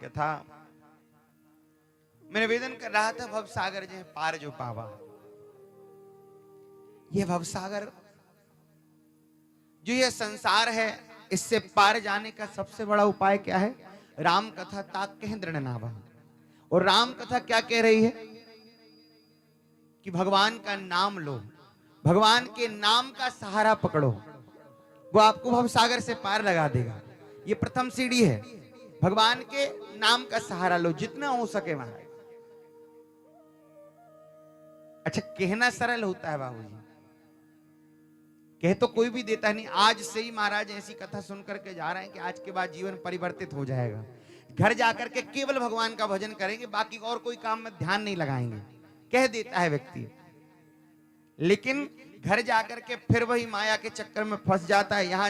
कथा मैं निवेदन कर रहा था। भवसागर जो है पार जो पावा, यह भवसागर जो यह संसार है, इससे पार जाने का सबसे बड़ा उपाय क्या है? राम कथा ताक कह दृढ़ नावा। और राम कथा क्या कह रही है कि भगवान का नाम लो, भगवान के नाम का सहारा पकड़ो, वो आपको भवसागर से पार लगा देगा। ये प्रथम सीढ़ी है, भगवान के नाम का सहारा लो जितना हो सके महाराज। अच्छा, कहना सरल होता है बाबूजी, कह तो कोई भी देता नहीं। आज से ही महाराज ऐसी कथा सुन करके जा रहे हैं कि आज के बाद जीवन परिवर्तित हो जाएगा। घर जाकर के केवल भगवान का भजन करेंगे, बाकी और कोई काम में ध्यान नहीं लगाएंगे, कह देता है व्यक्ति। लेकिन घर जाकर के फिर वही माया के चक्कर में फंस जाता है। यहाँ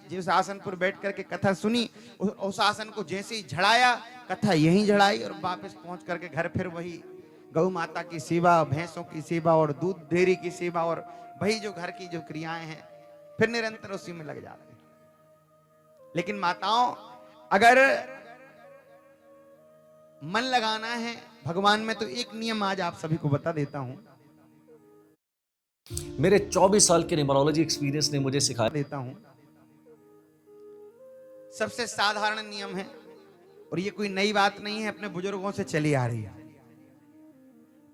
जिस आसन पर बैठ करके कथा सुनी, उस आसन को जैसे ही झड़ाया, कथा यहीं झड़ाई और वापस पहुंच करके घर फिर वही गौ माता की सेवा, भैंसों की सेवा और दूध डेयरी की सेवा और वही जो घर की जो क्रियाएं हैं, फिर निरंतर उसी में लग जाते हैं। लेकिन माताओं, अगर मन लगाना है भगवान में, तो एक नियम आज आप सभी को बता देता हूं। मेरे 24 साल के न्यूमरोलॉजी एक्सपीरियंस ने मुझे सिखा देता हूं, सबसे साधारण नियम है और ये कोई नई बात नहीं है, अपने बुजुर्गों से चली आ रही है।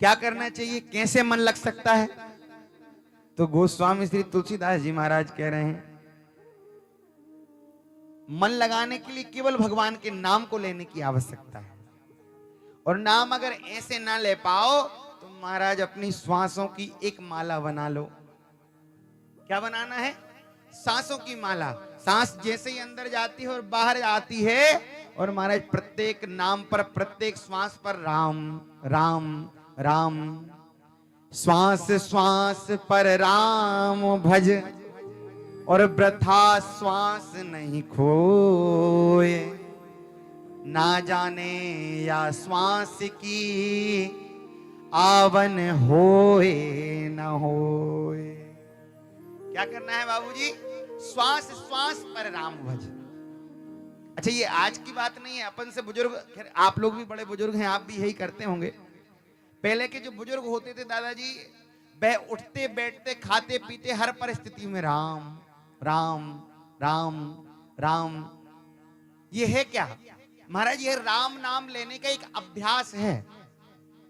क्या करना चाहिए, कैसे मन लग सकता है? तो गोस्वामी श्री तुलसीदास जी महाराज कह रहे हैं, मन लगाने के लिए केवल भगवान के नाम को लेने की आवश्यकता है। और नाम अगर ऐसे ना ले पाओ तो महाराज अपनी श्वासों की एक माला बना लो। क्या बनाना है? सांसों की माला। सांस जैसे ही अंदर जाती है और बाहर आती है, और महाराज प्रत्येक नाम पर, प्रत्येक श्वास पर राम राम राम, श्वास श्वास पर राम भज, और वृथा श्वास नहीं खोए, ना जाने या श्वास की आवन होए न होए। क्या करना है बाबूजी? श्वास श्वास पर राम भज। अच्छा, ये आज की बात नहीं है, अपन से बुजुर्ग, खैर आप लोग भी बड़े बुजुर्ग हैं, आप भी यही करते होंगे। पहले के जो बुजुर्ग होते थे दादाजी, वह उठते बैठते खाते पीते हर परिस्थिति में राम राम राम राम। ये है क्या महाराज? ये राम नाम लेने का एक अभ्यास है,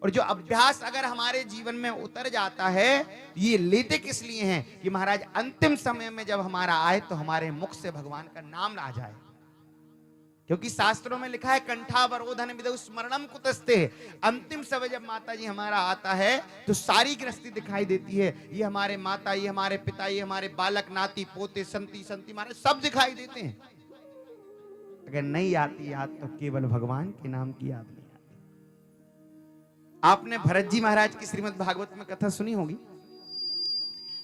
और जो अभ्यास अगर हमारे जीवन में उतर जाता है, ये लेते किस लिए हैं कि महाराज अंतिम समय में जब हमारा आए तो हमारे मुख से भगवान का नाम आ जाए। क्योंकि शास्त्रों में लिखा है, कंठावरोधन विदौ स्मरणम कुतस्ते। अंतिम समय जब माता जी हमारा आता है तो सारी गृहस्थी दिखाई देती है। ये हमारे माता, ये हमारे पिता, ये हमारे बालक नाती पोते संती संती महाराज सब दिखाई देते हैं। अगर नहीं आती याद तो केवल भगवान के नाम की याद नहीं आती। आपने भरत जी महाराज की श्रीमद् भागवत में कथा सुनी होगी।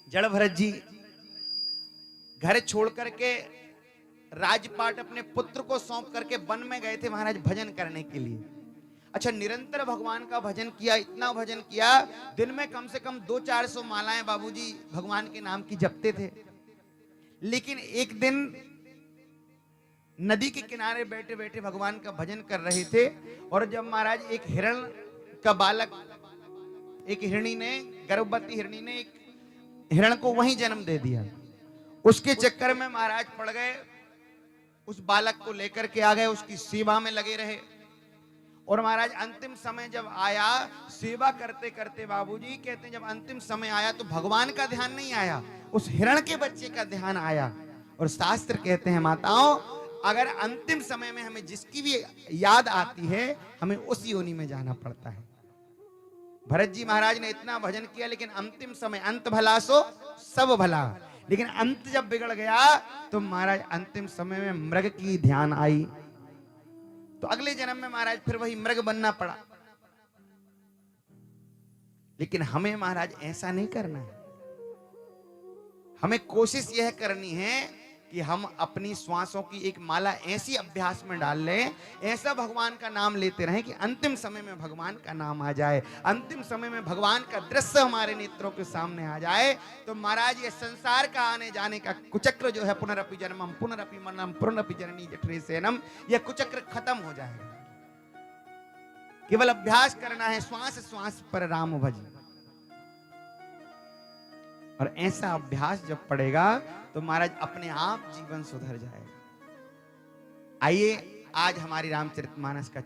जड़ भरत जी घर छोड़ करके राजपाट अपने पुत्र को सौंप करके वन में गए थे महाराज भजन करने के लिए। अच्छा, निरंतर भगवान का भजन किया, इतना भजन किया, दिन में कम से कम 200-400 मालाएं बाबूजी भगवान के नाम की जपते थे। लेकिन एक दिन नदी के किनारे बैठे बैठे भगवान का भजन कर रहे थे, और जब महाराज एक हिरण का बालक, एक हिरणी ने, गर्भवती हिरणी ने एक हिरण को वहीं जन्म दे दिया। उसके चक्कर में महाराज पड़ गए, उस बालक को लेकर के आ गए, उसकी सेवा में लगे रहे। और महाराज अंतिम समय जब आया, सेवा करते करते बाबूजी कहते हैं, जब अंतिम समय आया तो भगवान का ध्यान नहीं आया, उस हिरण के बच्चे का ध्यान आया। और शास्त्र कहते हैं माताओं, अगर अंतिम समय में हमें जिसकी भी याद आती है, हमें उस योनि में जाना पड़ता है। भरत जी महाराज ने इतना भजन किया, लेकिन अंतिम समय, अंत भला सो सब भला, लेकिन अंत जब बिगड़ गया तो महाराज अंतिम समय में मृग की ध्यान आई, तो अगले जन्म में महाराज फिर वही मृग बनना पड़ा। लेकिन हमें महाराज ऐसा नहीं करना है। हमें कोशिश यह करनी है कि हम अपनी श्वासों की एक माला ऐसी अभ्यास में डाल लें, ऐसा भगवान का नाम लेते रहें कि अंतिम समय में भगवान का नाम आ जाए, अंतिम समय में भगवान का दृश्य हमारे नेत्रों के सामने आ जाए। तो महाराज ये संसार का आने जाने का कुचक्र जो है, पुनरपि जन्मम पुनरपि मरणम पुनरपि जननी जठरे सेनम, यह कुचक्र खत्म हो जाएगा। केवल अभ्यास करना है, श्वास श्वास पर राम भज। और ऐसा अभ्यास जब पड़ेगा तो महाराज अपने आप जीवन सुधर जाएगा। आइए आज हमारी रामचरितमानस का